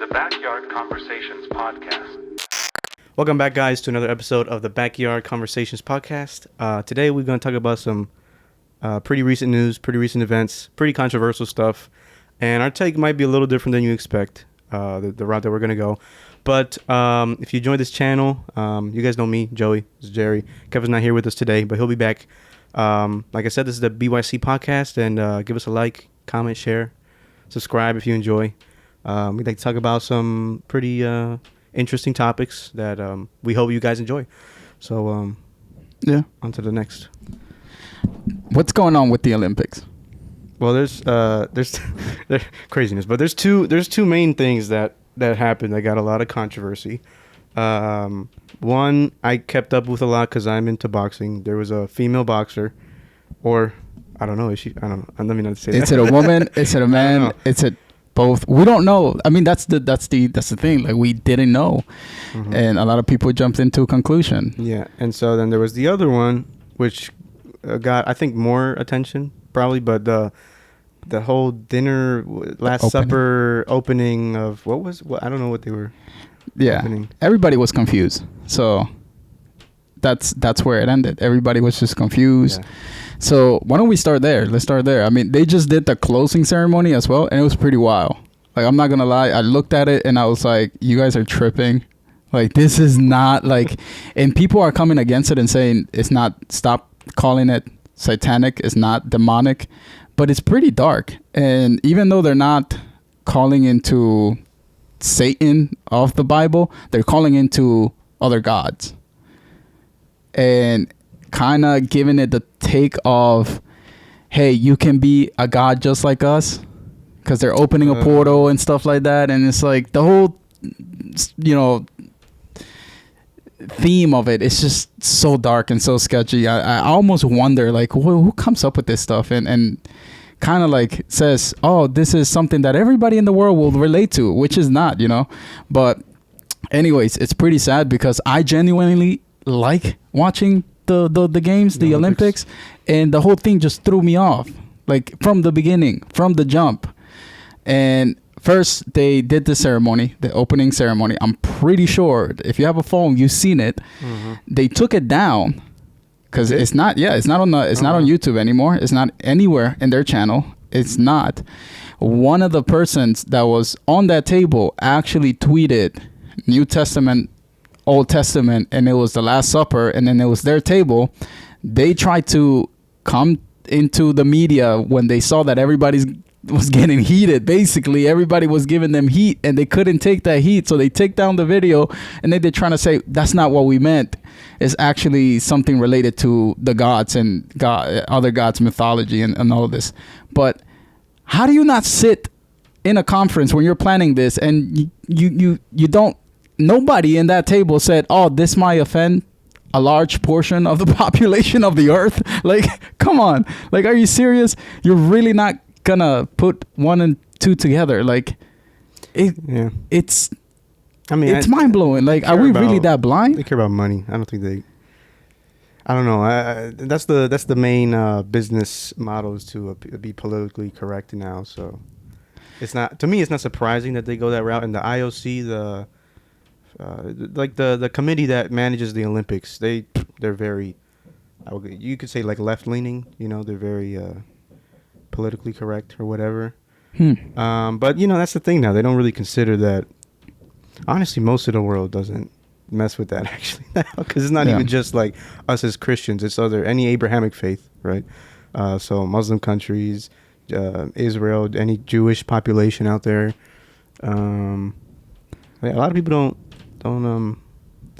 The Backyard Conversations Podcast. Welcome back, guys, to another episode of the Backyard Conversations Podcast. Today, we're going to talk about some pretty recent news, pretty recent events, pretty controversial stuff. And our take might be a little different than you expect, the route that we're going to go. But if you joined this channel, you guys know me, Joey, this is Jerry. Kevin's not here with us today, but he'll be back. Like I said, this is the BYC Podcast, and give us a like, comment, share, subscribe if you enjoy. We'd like to talk about some pretty interesting topics that we hope you guys enjoy. So, on to the next. What's going on with the Olympics? Well, there's craziness, but there's two main things that happened that got a lot of controversy. One, I kept up with a lot because I'm into boxing. There was a female boxer, or I don't know, is she? I don't know. Let me not say that. Is it a woman? Is it a man? Is it both? We don't know. I mean, that's the thing. Like, we didn't know, and a lot of people jumped into a conclusion. Yeah, and so then there was the other one, which got, I think, more attention probably, but the whole dinner, Last Supper opening of what I don't know what they were. Yeah, opening. Everybody was confused. So that's where it ended. Everybody was just confused. Yeah. So why don't we start there? Let's start there. I mean, they just did the closing ceremony as well, and it was pretty wild. Like, I'm not gonna lie, I looked at it and I was like, you guys are tripping. Like, this is not like, and people are coming against it and saying it's not, stop calling it satanic, it's not demonic, but it's pretty dark. And even though they're not calling into Satan of the Bible, they're calling into other gods and kind of giving it the take of, hey, you can be a god just like us, because they're opening a portal and stuff like that. And it's like the whole theme of it is just so dark and so sketchy. I almost wonder, like, who comes up with this stuff and kind of like says, oh, this is something that everybody in the world will relate to, which is not, but anyways, it's pretty sad because I genuinely like watching the games, the Olympics, and the whole thing just threw me off, like, from the beginning, from the jump. And first they did the ceremony, the opening ceremony. I'm pretty sure if you have a phone, you've seen it. They took it down because it's not on YouTube anymore. It's not anywhere in their channel. It's not. One of the persons that was on that table actually tweeted New Testament, Old Testament, and it was the Last Supper, and then it was their table. They tried to come into the media when they saw that everybody was getting heated. Basically, everybody was giving them heat, and they couldn't take that heat, so they take down the video, and then they're trying to say that's not what we meant. It's actually something related to the gods and other gods' mythology and all of this. But how do you not sit in a conference when you're planning this and you don't? Nobody in that table said, oh, this might offend a large portion of the population of the earth. Like, come on. Like, are you serious? You're really not gonna put one and two together? Like, it's mind-blowing. Like, are we really that blind? They care about money. I don't think I don't know. That's the main business model, is to be politically correct now. So it's not, to me, it's not surprising that they go that route. And the IOC, the committee that manages the Olympics, they're very, you could say, like, left-leaning. They're very politically correct or whatever. But that's the thing now. They don't really consider that. Honestly, most of the world doesn't mess with that, actually, because it's not even just like us as Christians. It's any Abrahamic faith, right? So Muslim countries, Israel, any Jewish population out there. A lot of people don't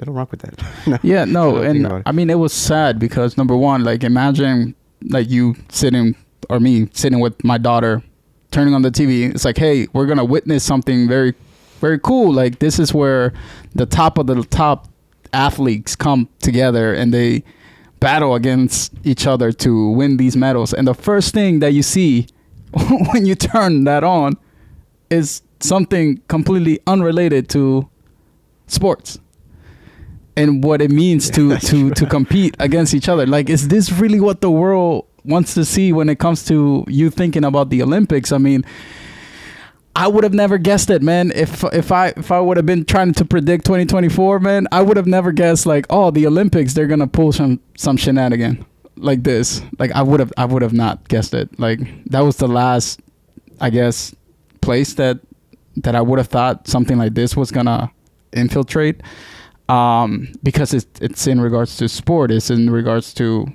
rock with that. And I mean, it was sad because, number one, like, imagine like you sitting, or me sitting with my daughter, turning on the TV. It's like, hey, we're gonna witness something very, very cool. Like, this is where the top of the top athletes come together and they battle against each other to win these medals. And the first thing that you see when you turn that on is something completely unrelated to sports and what it means to compete against each other. Like, is this really what the world wants to see when it comes to you thinking about the Olympics? I mean, I would have never guessed it, man. If I would have been trying to predict 2024, man, I would have never guessed like, oh, the Olympics, they're gonna pull some shenanigan like this. Like I would have not guessed it. Like that was the last, I guess, place that I would have thought something like this was gonna infiltrate. Because it's in regards to sport. It's in regards to,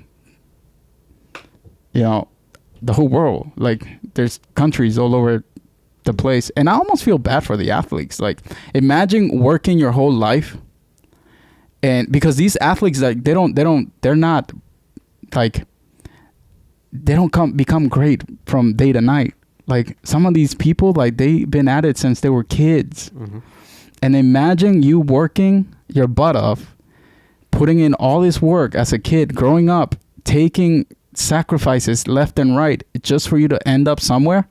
you know, the whole world. Like there's countries all over the place, and I almost feel bad for the athletes. Like imagine working your whole life, and because these athletes, like they're not like, they don't become great from day to night. Like some of these people, like they've been at it since they were kids. Mm-hmm. And imagine you working your butt off, putting in all this work as a kid, growing up, taking sacrifices left and right just for you to end up somewhere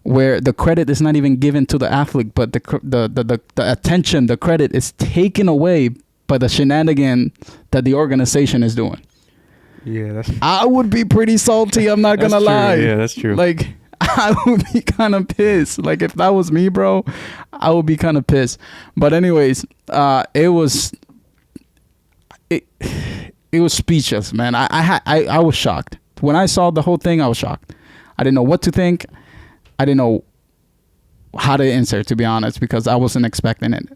where the credit is not even given to the athlete, but the attention, the credit is taken away by the shenanigan that the organization is doing. Yeah, I would be pretty salty. I'm not gonna lie. Yeah, that's true. Like I would be kind of pissed. Like if that was me, bro, I would be kind of pissed. But anyways, it was speechless, man. I was shocked when I saw the whole thing. I was shocked. I didn't know what to think. I didn't know how to answer, to be honest, because I wasn't expecting it.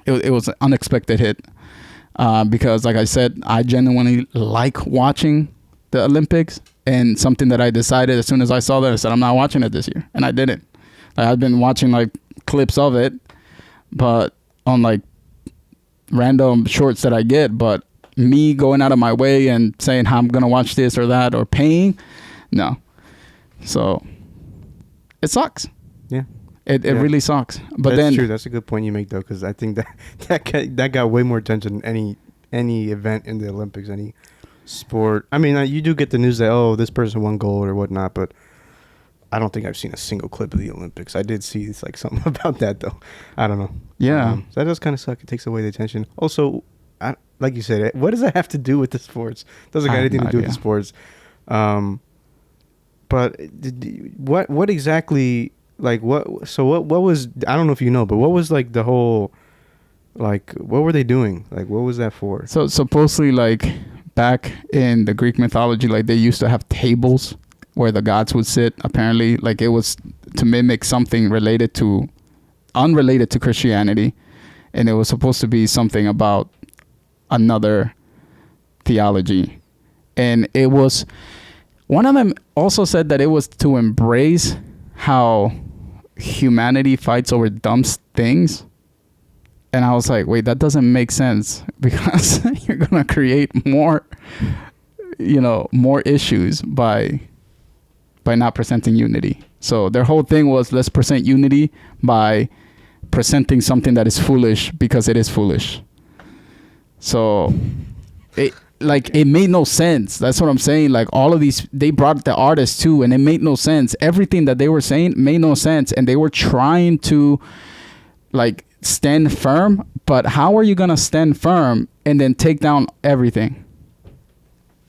It was an unexpected hit. Because like I said, I genuinely like watching the Olympics, and something that I decided as soon as I saw that, I said, I'm not watching it this year. And I didn't. Like, I've been watching like clips of it, but on like random shorts that I get, but me going out of my way and saying how I'm going to watch this or that or paying, no. So it sucks. Yeah. It really sucks. But that's then true. That's a good point you make, though, because I think that got way more attention than any event in the Olympics, any sport. I mean, you do get the news that, oh, this person won gold or whatnot, but I don't think I've seen a single clip of the Olympics. I did see like something about that, though. I don't know. Yeah. So that does kind of suck. It takes away the attention. Also, like you said, what does that have to do with the sports? Doesn't got anything to do with the sports. But what exactly, like, what was, I don't know if you know, but what was like the whole, like, what were they doing? Like, what was that for? So supposedly, like, back in the Greek mythology, like, they used to have tables where the gods would sit. Apparently, like, it was to mimic something unrelated to Christianity, and it was supposed to be something about another theology. And it was, one of them also said that it was to embrace how humanity fights over dumb things. And I was like, wait, that doesn't make sense, because you're going to create more issues by not presenting unity. So their whole thing was, let's present unity by presenting something that is foolish because it is foolish. So it made no sense. That's what I'm saying. Like, all of these, they brought the artists too, and it made no sense. Everything that they were saying made no sense, and they were trying to, like, stand firm. But how are you gonna stand firm and then take down everything?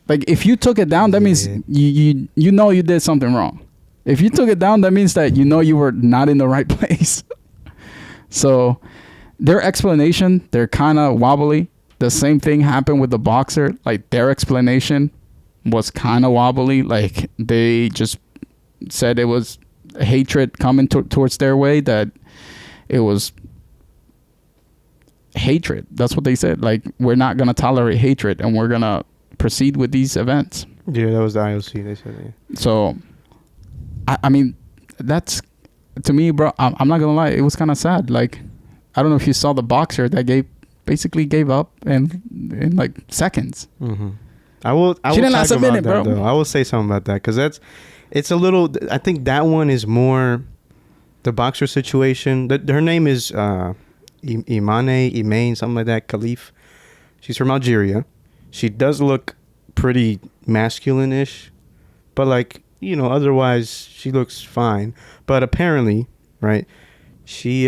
Like, if you took it down, that means you know you did something wrong. If you took it down, that means that you know you were not in the right place. So their explanation, they're kind of wobbly. The same thing happened with the boxer. Like, their explanation was kind of wobbly. Like, they just said it was hatred coming towards their way, that it was hatred. That's what they said. Like, we're not going to tolerate hatred, and we're going to proceed with these events. Yeah, that was the IOC. They said, yeah. So, I mean, that's, to me, bro, I'm not going to lie, it was kind of sad. Like, I don't know if you saw the boxer that basically gave up in like seconds. Mm-hmm. I will didn't last a minute, bro. Though. I will say something about that, because it's a little, I think that one is more the boxer situation. Her name is Imane, something like that, Khalif. She's from Algeria. She does look pretty masculine-ish, but, like, otherwise she looks fine. But apparently, right, she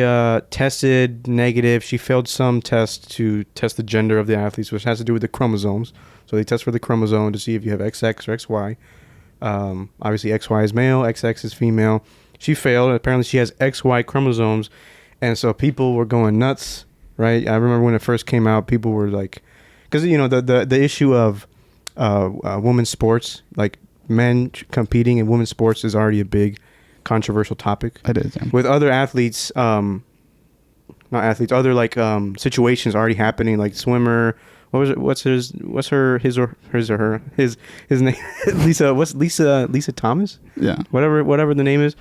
tested negative. She failed some tests to test the gender of the athletes, which has to do with the chromosomes. So they test for the chromosome to see if you have XX or XY. Obviously, XY is male, XX is female. She failed. Apparently, she has XY chromosomes, and so people were going nuts, right? I remember when it first came out, people were like, because the issue of women's sports, like men competing in women's sports, is already a big controversial topic. It is, yeah. With other athletes, not athletes, other like situations already happening, like swimmer. What was it? What's his name? Lisa. What's Lisa Thomas? Yeah. Whatever the name is.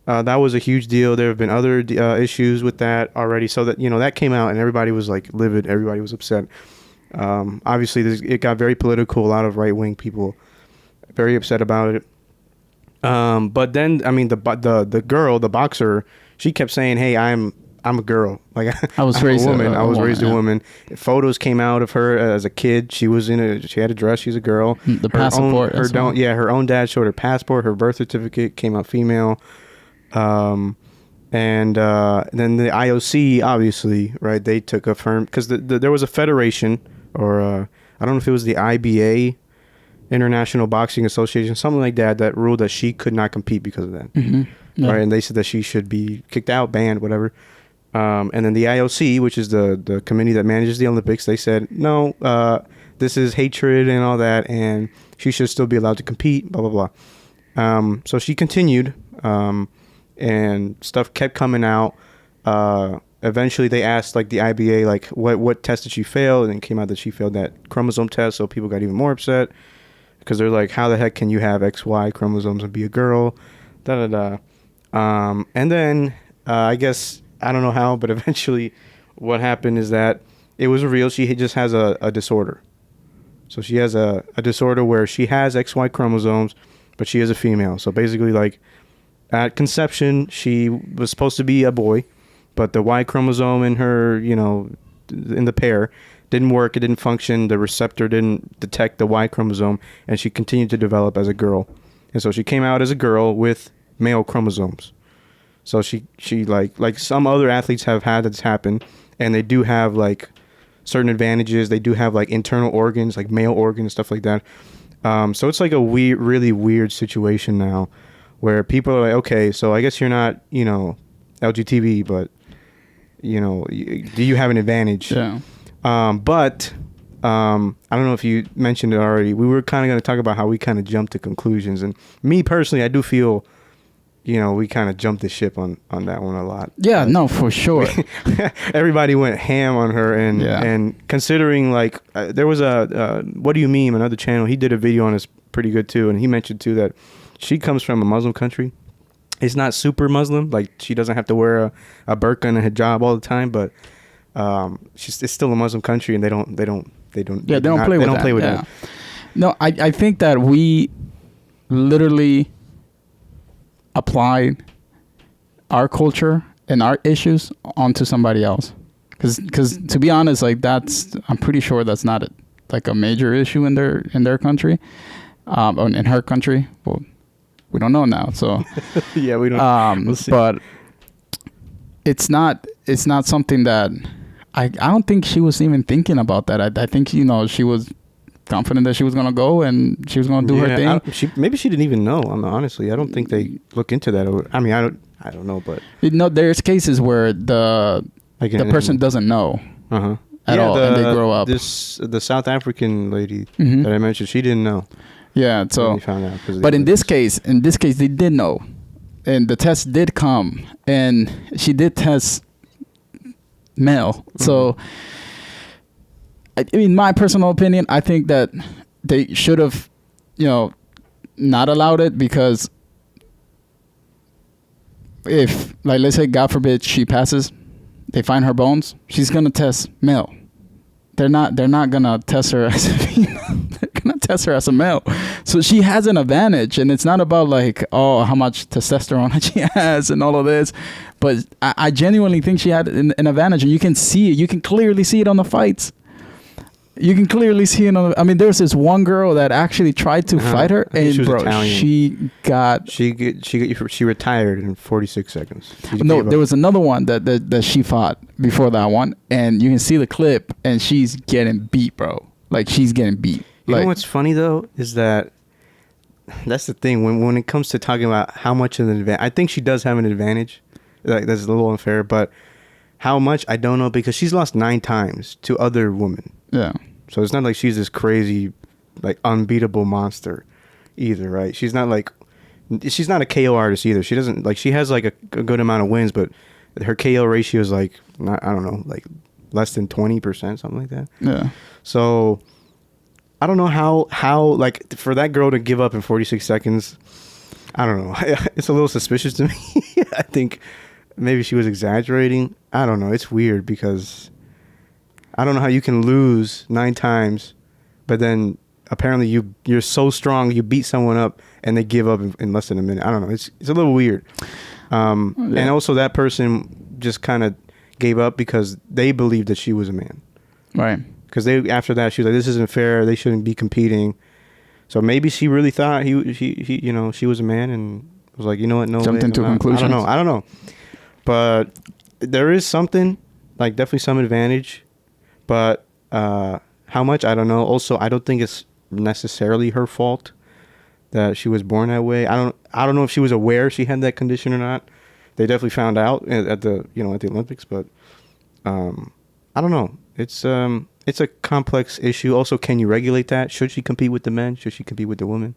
That was a huge deal. There have been other issues with that already. So that that came out and everybody was like livid. Everybody was upset. Obviously, it got very political. A lot of right wing people very upset about it. But then I mean the girl, the boxer, she kept saying, "Hey, I'm a girl. Like I was I'm raised a woman. I was raised a yeah. woman." Photos came out of her as a kid. She had a dress. She's a girl. The passport. Her own dad showed her passport. Her birth certificate came out female. And then the IOC, obviously, right? They took a firm because there was a federation, or I don't know if it was the IBA, International Boxing Association, something like that ruled that she could not compete because of that. Mm-hmm. Yeah. Right, and they said that she should be kicked out, banned, whatever. And then the IOC, which is the committee that manages the Olympics, they said no, this is hatred and all that, and she should still be allowed to compete. Blah blah blah. So she continued, and stuff kept coming out. Eventually, they asked like the IBA like what test did she fail, and it came out that she failed that chromosome test. So people got even more upset because they're like, how the heck can you have XY chromosomes and be a girl? Da da da. And then I guess I don't know how, but eventually what happened is that it was revealed she just has a disorder. So she has a disorder where she has XY chromosomes, but she is a female. So basically, like at conception, she was supposed to be a boy, but the Y chromosome in her, in the pair didn't work. It didn't function. The receptor didn't detect the Y chromosome, and she continued to develop as a girl. And so she came out as a girl with male chromosomes. So she like some other athletes have had this happen, and they do have like certain advantages. They do have like internal organs, like male organs, stuff like that. So it's like a really weird situation now where people are like, okay, so I guess you're not, LGBT, but do you have an advantage? Yeah. But I don't know if you mentioned it already. We were kind of going to talk about how we kind of jumped to conclusions, and me personally, I do feel we kind of jumped the ship on that one a lot. Yeah, no, for sure. Everybody went ham on her, and considering like there was a What Do You Meme, another channel, he did a video on this pretty good too, and he mentioned too that she comes from a Muslim country. It's not super Muslim, like she doesn't have to wear a burqa and a hijab all the time, but it's still a Muslim country, and they don't play with that. No, I think that we literally applied our culture and our issues onto somebody else, because to be honest, like I'm pretty sure that's not like a major issue in their country, or in her country. Well, we don't know now, so yeah, we don't. We'll see. But it's not something that I don't think she was even thinking about that. I think she was confident that she was gonna go and she was gonna do her thing. Maybe she didn't even know. Honestly, I don't think they look into that. I mean, I don't know, but there's cases where the person doesn't know at all, and they grow up. The South African lady that I mentioned, she didn't know. Yeah, so found out but in this case, they did know, and the test did come, and she did test male. So, I mean, my personal opinion, I think that they should have, not allowed it, because if, like, let's say, God forbid, she passes, they find her bones, she's gonna test male. They're not gonna test her as a female. They're gonna test her as a male. So she has an advantage, and it's not about like, oh, how much testosterone she has and all of this, but I genuinely think she had an advantage, and you can see it. You can clearly see it on the fights. You can clearly see it on. I mean, there was this one girl that actually tried to fight her, and she was bro, Italian. she retired in 46 seconds. No, there was another one that she fought before that one, and you can see the clip, and she's getting beat, bro. Like, she's getting beat. You know what's funny though is that that's the thing when it comes to talking about how much of an advantage. I think she does have an advantage. Like, that's a little unfair, but how much I don't know, because she's lost 9 times to other women. Yeah. So it's not like she's this crazy, like, unbeatable monster either, right? She's not a KO artist either. She doesn't, like, she has like a good amount of wins, but her KO ratio is like, not, I don't know, like less than 20%, something like that. Yeah. So I don't know how like for that girl to give up in 46 seconds, I don't know. It's a little suspicious to me. I think maybe she was exaggerating. I don't know. It's weird because I don't know how you can lose 9 times, but then apparently you're so strong, you beat someone up and they give up in less than a minute. I don't know. It's a little weird. And also that person just kind of gave up because they believed that she was a man. Right. Because after that she was like, this isn't fair. They shouldn't be competing. So maybe she really thought he you know, she was a man and was like, you know what, no Jumped way, into I'm not. conclusions. I don't know. But there is something, like definitely some advantage. But how much, I don't know. Also, I don't think it's necessarily her fault that she was born that way. I don't know if she was aware she had that condition or not. They definitely found out at the Olympics, but I don't know. It's a complex issue. Also, can you regulate that? Should she compete with the men? Should she compete with the women?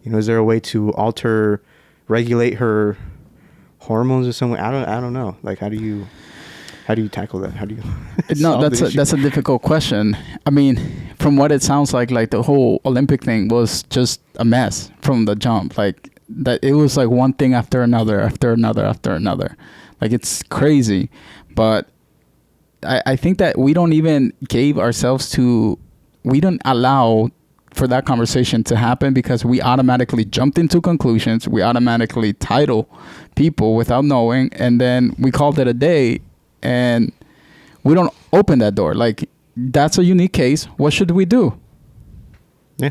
You know, is there a way to regulate her hormones or some way? I don't know. Like, how do you tackle that? How do you? No, that's a difficult question. I mean, from what it sounds like the whole Olympic thing was just a mess from the jump. Like that, it was like one thing after another, after another, after another. Like, it's crazy, but I think that we don't even we don't allow for that conversation to happen because we automatically jumped into conclusions. We automatically title people without knowing, and then we called it a day, and we don't open that door. Like, that's a unique case. What should we do? Yeah.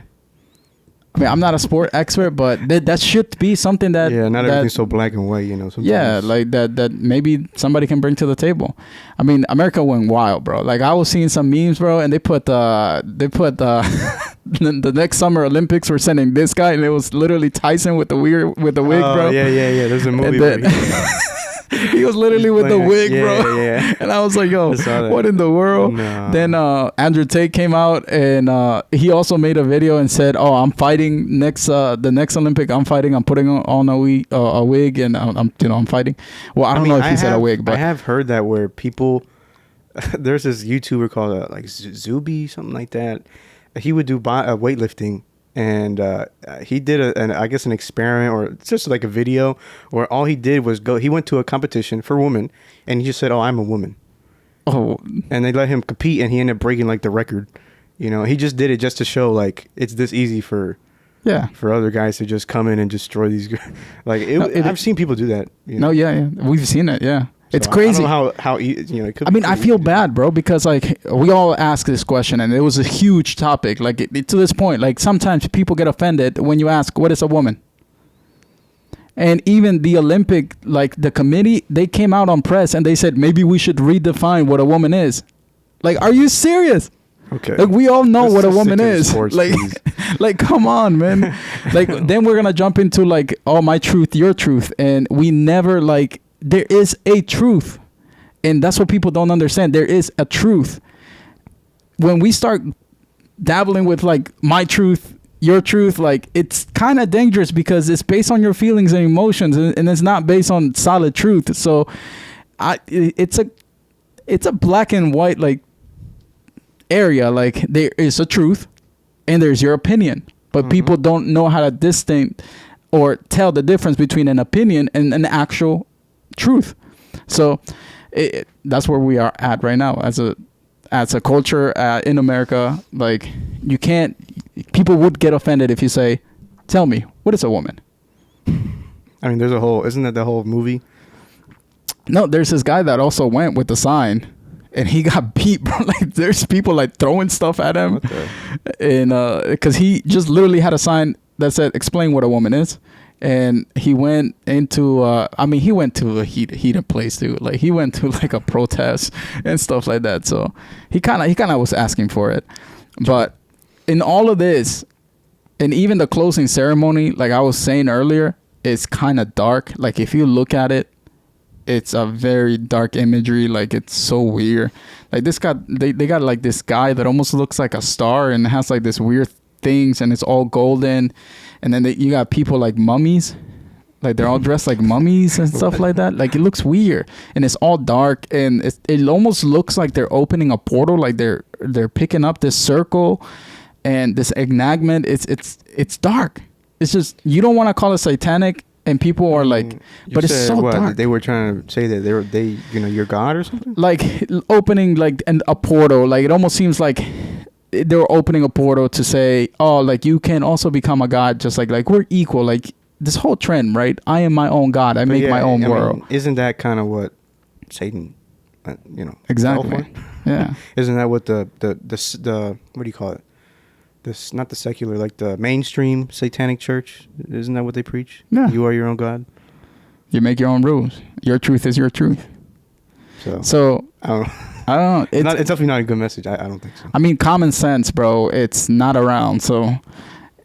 I mean, I'm not a sport expert, but that should be something that... Yeah, not everything's so black and white, you know. Sometimes. Yeah, like that maybe somebody can bring to the table. I mean, America went wild, bro. Like, I was seeing some memes, bro, and they put the next summer Olympics were sending this guy, and it was literally Tyson with the wig, bro. Yeah. There's a movie where he was literally with the wig, bro. Yeah. And I was like, yo, what in the world? No. Then Andrew Tate came out, and he also made a video and said, oh, I'm fighting the next Olympic. I'm putting on a wig, and I'm fighting. Well, I don't know if he said a wig, but I have heard that where people, there's this YouTuber called like Zuby, something like that. He would do weightlifting. And he did an experiment, or just like a video where all he did was he went to a competition for women, and he just said, oh, I'm a woman. Oh. And they let him compete, and he ended up breaking like the record. You know, he just did it just to show like it's this easy for other guys to just come in and destroy these guys. Like, I've seen people do that. You know? No, yeah. We've seen it, yeah. So it's crazy. I don't know how you know. It could I mean, I feel bad, bro, because like we all ask this question, and it was a huge topic. Like to this point, like sometimes people get offended when you ask, "What is a woman?" And even the Olympic, like the committee, they came out on press and they said maybe we should redefine what a woman is. Like, are you serious? Okay. Like, we all know what a woman is. Sports, like, come on, man. Like, then we're gonna jump into like, oh, my truth, your truth, and we never like. There is a truth, and that's what people don't understand. There is a truth. When we start dabbling with like my truth, your truth, like it's kind of dangerous because it's based on your feelings and emotions, and it's not based on solid truth. So it's a black and white like area. Like, there is a truth and there's your opinion, but people don't know how to distinct or tell the difference between an opinion and an actual truth. So that's where we are at right now as a culture in America. Like, you can't, people would get offended if you say, tell me, what is a woman? I mean, isn't that the whole movie? No, there's this guy that also went with the sign and he got beat, bro. Like, there's people like throwing stuff at him. And because he just literally had a sign that said, explain what a woman is. And he went into, he went to a heated place too. Like, he went to like a protest and stuff like that. So he kind of was asking for it. But in all of this, And even the closing ceremony, like I was saying earlier, is kind of dark. Like if you look at it, it's a very dark imagery. Like it's so weird. Like they got like this guy that almost looks like a star and has like this weird things, and it's all golden. And then you got people like mummies. Like they're all dressed like mummies and stuff like that. Like it looks weird, and it's all dark, and it almost looks like they're opening a portal. Like they're picking up this circle, and this enactment. It's dark. It's just, you don't want to call it satanic, and people are like, but it's so dark. They were trying to say that they you're God or something. Like opening like a portal. Like it almost seems like they were opening a portal to say, oh, like you can also become a god, just like we're equal. Like this whole trend, right? I am my own God. I make my own world. Isn't that kind of what Satan, exactly? fell for? Yeah. Isn't that what the what do you call it? This, not the secular, like the mainstream satanic church. Isn't that what they preach? Yeah. You are your own God. You make your own rules. Your truth is your truth. So I don't know. I don't know. It's definitely not a good message. I don't think so. I mean, common sense, bro. It's not around, so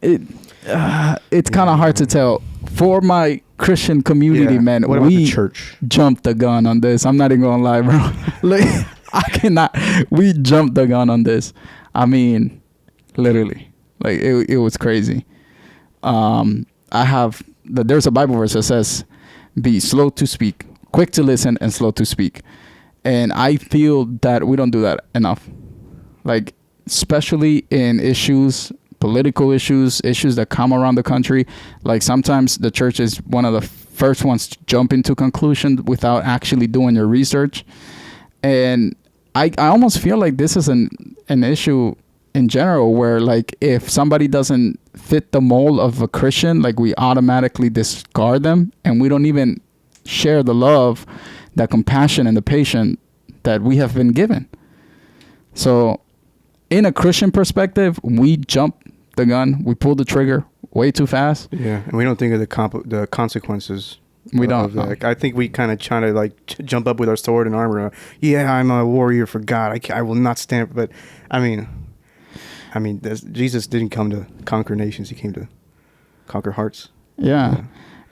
it's kind of hard to tell. For my Christian community, man, what about we the church jumped the gun on this. I'm not even gonna lie, bro. Like I cannot. We jumped the gun on this. I mean, literally, like it was crazy. There's a Bible verse that says, "Be slow to speak, quick to listen, and slow to speak." And I feel that we don't do that enough. Like, especially in political issues that come around the country. Like sometimes the church is one of the first ones to jump into conclusions without actually doing your research. And I almost feel like this is an issue in general, where like if somebody doesn't fit the mold of a Christian, like we automatically discard them, and we don't even share the love, that compassion, and the patience that we have been given. So in a Christian perspective, we jump the gun, we pull the trigger way too fast. Yeah, and we don't think of the consequences. We don't. Like, I think we kind of try to like jump up with our sword and armor. Yeah, I'm a warrior for God. I will not stand. But I mean, Jesus didn't come to conquer nations. He came to conquer hearts. Yeah,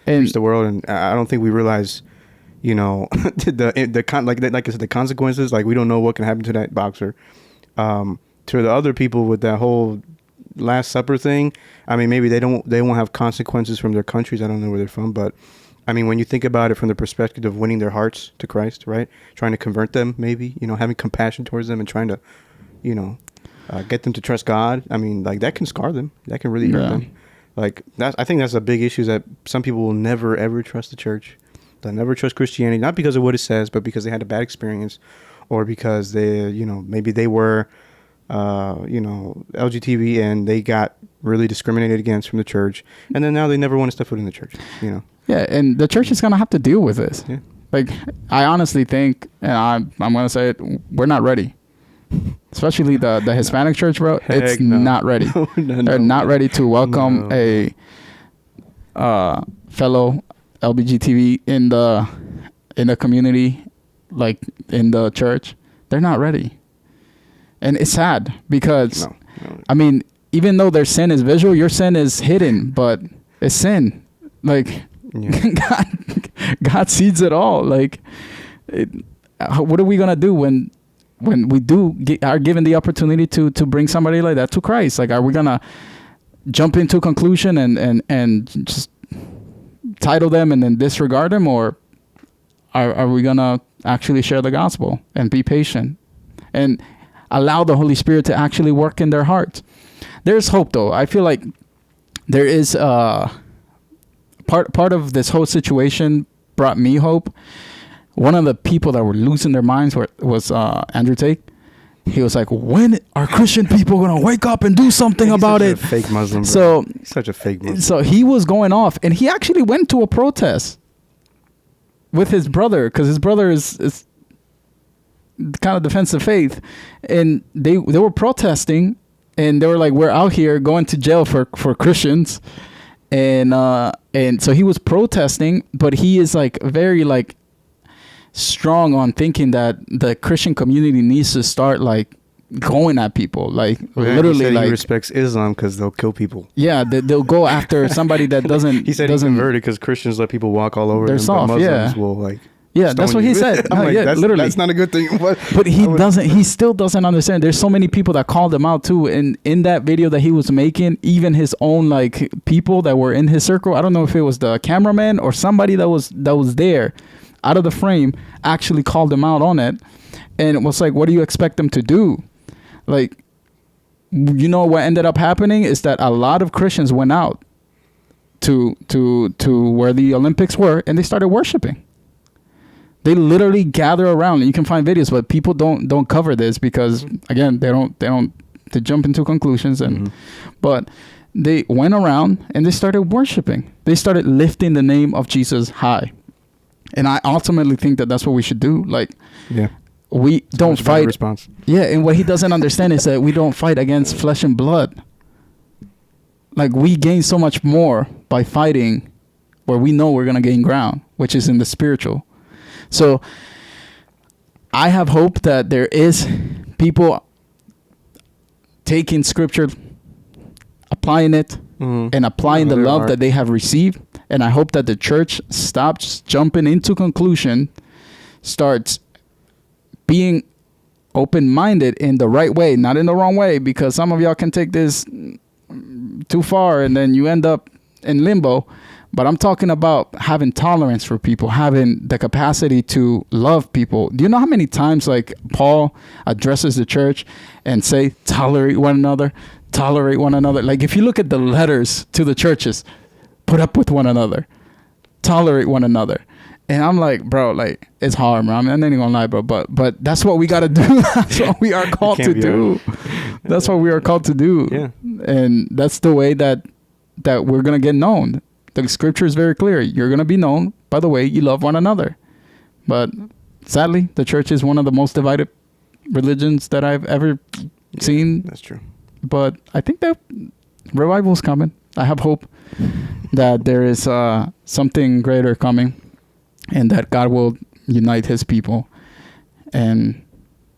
and the world. And I don't think we realize, like I said, the consequences. Like we don't know what can happen to that boxer. To the other people with that whole Last Supper thing, I mean, maybe they won't have consequences from their countries. I don't know where they're from, but I mean, when you think about it from the perspective of winning their hearts to Christ, right? Trying to convert them, maybe, having compassion towards them and trying to, get them to trust God. I mean, like that can scar them. That can really hurt them. Like I think that's a big issue, is that some people will never ever trust the church. They'll never trust Christianity, not because of what it says, but because they had a bad experience, or because they, maybe they were, LGBT and they got really discriminated against from the church, and then now they never want to step foot in the church. Yeah, and the church is gonna have to deal with this. Yeah. Like I honestly think, and I'm gonna say it, we're not ready. Especially the Hispanic church, bro. It's not ready. They're not ready to welcome a fellow LGBTQ in the community, like in the church. They're not ready. And it's sad because, I mean, even though their sin is visual, your sin is hidden, but it's sin. Like, God sees it all. Like, what are we going to do when we are given the opportunity to bring somebody like that to Christ? Like, are we going to jump into a conclusion and just title them and then disregard them? Or are we going to actually share the gospel and be patient and allow the Holy Spirit to actually work in their hearts? There's hope, though. I feel like there is part of this whole situation brought me hope. One of the people that were losing their minds was Andrew Tate. He was like, when are Christian people going to wake up and do something about it? Fake Muslim, bro. So he's such a fake Muslim. So he was going off, and he actually went to a protest with his brother, because his brother is kind of defensive faith, and they were protesting, and they were like, we're out here going to jail for Christians, and so he was protesting, but he is like very like strong on thinking that the Christian community needs to start like going at people, like Well, he literally, said like he respects Islam because they'll kill people. yeah, they'll go after somebody that doesn't. He said doesn't, he converted because Christians let people walk all over They're them, soft, but Muslims yeah. will like. Yeah, that's stone what he you. said. I'm No, like, yeah, that's, literally. That's not a good thing. What? But he still doesn't understand. There's so many people that called him out too. And in that video that he was making, even his own like people that were in his circle, I don't know if it was the cameraman or somebody that was there out of the frame, actually called him out on it. And it was like, what do you expect them to do? Like, you know what ended up happening is that a lot of Christians went out to where the Olympics were, and they started worshiping. They literally gather around, and you can find videos, but people don't cover this because again, they jump into conclusions, and but they went around and they started worshiping. They started lifting the name of Jesus high. And I ultimately think that that's what we should do. Like, Yeah. we don't Much better fight. response. Yeah, and what he doesn't understand is that we don't fight against flesh and blood. Like, we gain so much more by fighting where we know we're going to gain ground, which is in the spiritual. So I have hope that there is people taking scripture, applying it, and applying the Their love heart. that they have received. And I hope that the church stops jumping into conclusion, starts being open-minded in the right way, not in the wrong way, because some of y'all can take this too far and then you end up in limbo. But I'm talking about having tolerance for people, having the capacity to love people. Do you know how many times like Paul addresses the church and say, tolerate one another, tolerate one another? Like, if you look at the letters to the churches, put up with one another, tolerate one another. And I'm like, bro, like, it's hard, man. I'm not even gonna lie, bro. But that's what we gotta do. That's what we are called to do. That's what we are called to do. Yeah. And that's the way that we're gonna get known. The scripture is very clear. You're gonna be known by the way you love one another. But sadly, the church is one of the most divided religions that I've ever seen. That's true. But I think that revival is coming. I have hope that there is something greater coming, and that God will unite his people, and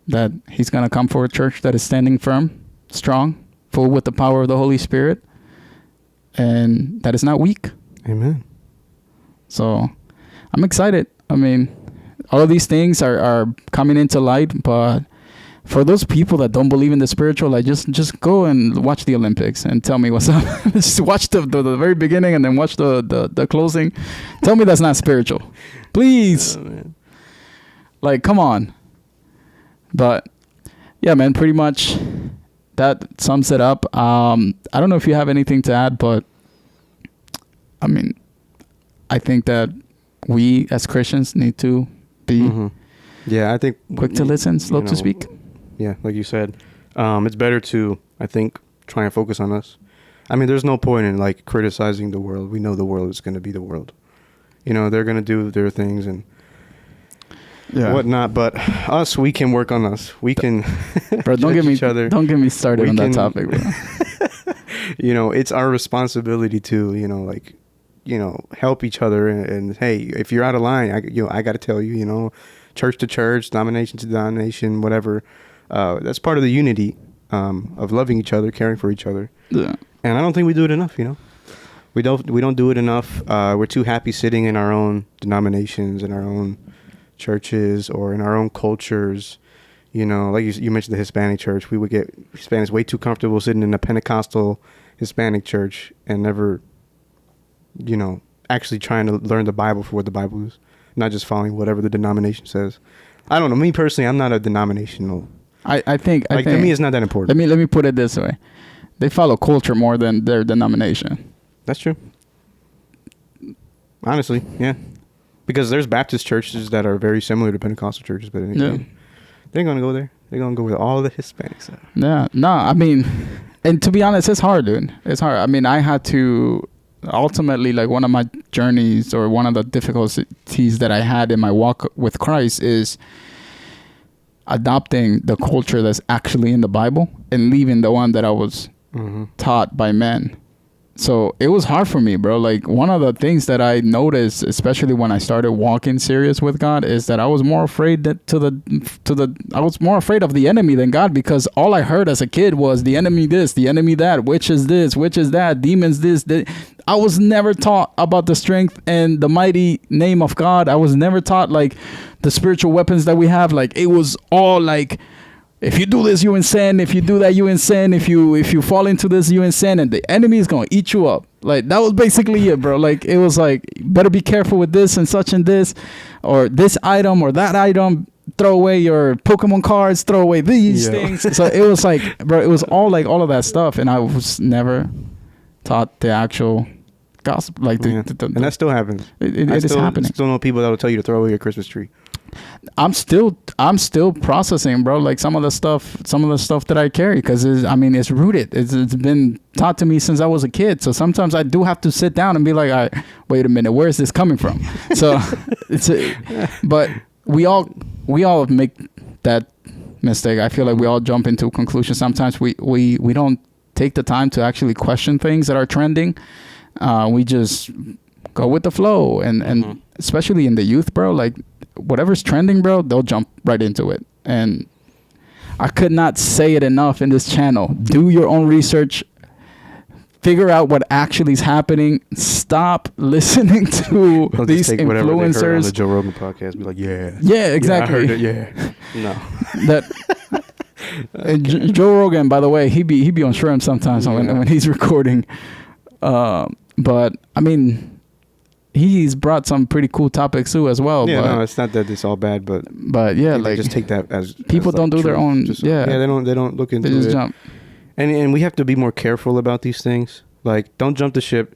that he's going to come for a church that is standing firm, strong, full with the power of the Holy Spirit, and that is not weak. Amen. So I'm excited. I mean, all of these things are coming into light, but for those people that don't believe in the spiritual, like just go and watch the Olympics and tell me what's up. Just watch the very beginning and then watch the closing. Tell me that's not spiritual, please. Oh, man. Like, come on. But yeah, man, pretty much that sums it up. I don't know if you have anything to add, but I mean, I think that we as Christians need to be Yeah, I think quick to listen, slow you to know, speak. Yeah, like you said, it's better to, I think, try and focus on us. I mean, there's no point in like criticizing the world. We know the world is going to be the world. You know, they're going to do their things and whatnot. But us, we can work on us. We can Bro, don't judge get me each other. don't get me started We on that can- topic, bro. You know, it's our responsibility to, you know, like, you know, help each other. And hey, if you're out of line, I got to tell you, you know, church to church, denomination to denomination, whatever. That's part of the unity of loving each other, caring for each other. Yeah. And I don't think we do it enough, you know. We don't do it enough. We're too happy sitting in our own denominations, in our own churches, or in our own cultures. You know, like you mentioned the Hispanic church. We would get Hispanics way too comfortable sitting in a Pentecostal Hispanic church and never, you know, actually trying to learn the Bible for what the Bible is, not just following whatever the denomination says. I don't know. Me personally, I'm not a denominational. I think Like, to me, it's not that important. let me put it this way. They follow culture more than their denomination. That's true. Honestly, yeah. Because there's Baptist churches that are very similar to Pentecostal churches, but anyway, they're going to go there. They're going to go where all the Hispanics are. Yeah. No, I mean, and to be honest, it's hard, dude. It's hard. I mean, I had to ultimately, like, one of my journeys or one of the difficulties that I had in my walk with Christ is adopting the culture that's actually in the Bible and leaving the one that I was taught by men. So it was hard for me, bro. Like, one of the things that I noticed, especially when I started walking serious with God, is that I was more afraid I was more afraid of the enemy than God, because all I heard as a kid was the enemy this, the enemy that, witch is this, witch is that, demons this. I was never taught about the strength and the mighty name of God. I was never taught like the spiritual weapons that we have. Like, it was all like, if you do this, you in sin. If you do that, you in sin. If you fall into this, you in sin. And the enemy is going to eat you up. Like, that was basically it, bro. Like, it was like, better be careful with this and such and this, or this item or that item. Throw away your Pokemon cards. Throw away these things. So it was like, bro, it was all like all of that stuff. And I was never taught the actual gospel. Like, and that still happens. It is happening. I still know people that will tell you to throw away your Christmas tree. I'm still processing, bro. Like, some of the stuff that I carry, because it's rooted. It's been taught to me since I was a kid. So sometimes I do have to sit down and be like, all right, wait a minute, where is this coming from? So but we all make that mistake. I feel like we all jump into conclusions. Sometimes we don't take the time to actually question things that are trending. We just go with the flow, and especially in the youth, bro. Like, whatever's trending, bro, they'll jump right into it. And I could not say it enough in this channel. Do your own research. Figure out what actually is happening. Stop listening to these influencers. Whatever they heard on the influencers. Joe Rogan podcast. Be like, yeah, Exactly. Yeah, I heard it. Yeah, no. That and Joe Rogan, by the way, he be on shrimp sometimes when he's recording. But I mean, he's brought some pretty cool topics too as well. Yeah, but, no, it's not that it's all bad, but yeah, they like, just take that as people as, don't like, do their truth. own. Just, yeah, they don't look into they just it. jump. And we have to be more careful about these things. Like, don't jump the ship,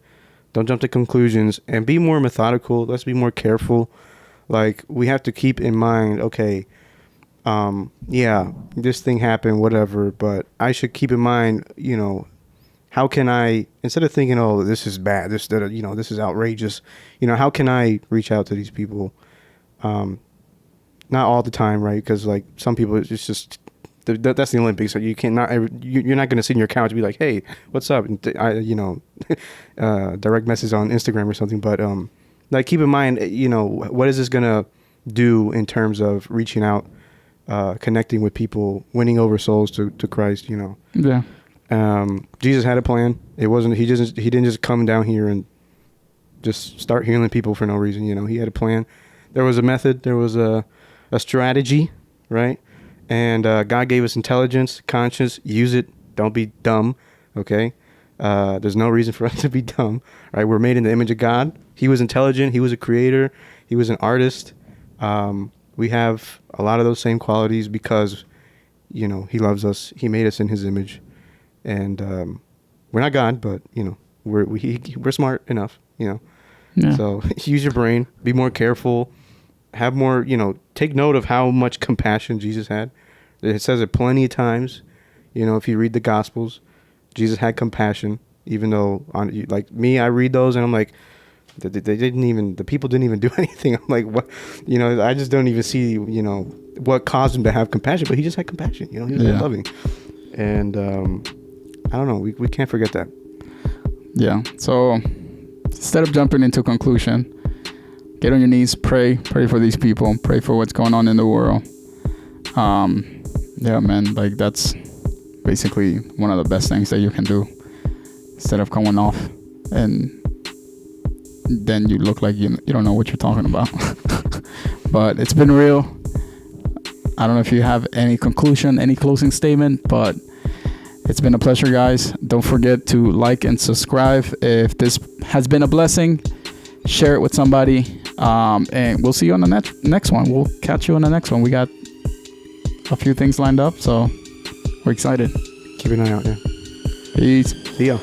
don't jump to conclusions, and be more methodical. Let's be more careful. Like, we have to keep in mind, okay, yeah, this thing happened, whatever, but I should keep in mind, you know, how can I, instead of thinking, oh, this is bad, this is outrageous, you know, how can I reach out to these people? Not all the time, right? Because, like, some people, it's just that's the Olympics. So you cannot, you're not going to sit in your couch and be like, hey, what's up? And direct message on Instagram or something. But like, keep in mind, you know, what is this going to do in terms of reaching out, connecting with people, winning over souls to Christ, you know? Yeah. Jesus had a plan. It wasn't, he didn't just come down here and just start healing people for no reason. You know, he had a plan. There was a method. There was a strategy, right? And God gave us intelligence, conscience. Use it. Don't be dumb, okay? There's no reason for us to be dumb, right? We're made in the image of God. He was intelligent. He was a creator. He was an artist. We have a lot of those same qualities because, you know, he loves us. He made us in his image. And we're not God, but, you know, we're smart enough, you know? Yeah. So use your brain. Be more careful. Have more, you know, take note of how much compassion Jesus had. It says it plenty of times. You know, if you read the Gospels, Jesus had compassion, even though, like me, I read those and I'm like, the people didn't even do anything. I'm like, what? You know, I just don't even see, you know, what caused him to have compassion, but he just had compassion. You know, he was that loving. And I don't know, we can't forget that. Yeah. So instead of jumping into conclusion, get on your knees, pray for these people, pray for what's going on in the world. Yeah, man, like, that's basically one of the best things that you can do instead of going off and then you look like you don't know what you're talking about. But it's been real. I don't know if you have any conclusion, any closing statement, but it's been a pleasure, guys. Don't forget to like and subscribe. If this has been a blessing, share it with somebody. And we'll see you on the next one. We'll catch you on the next one. We got a few things lined up, so we're excited. Keep an eye out, yeah. Peace. See ya.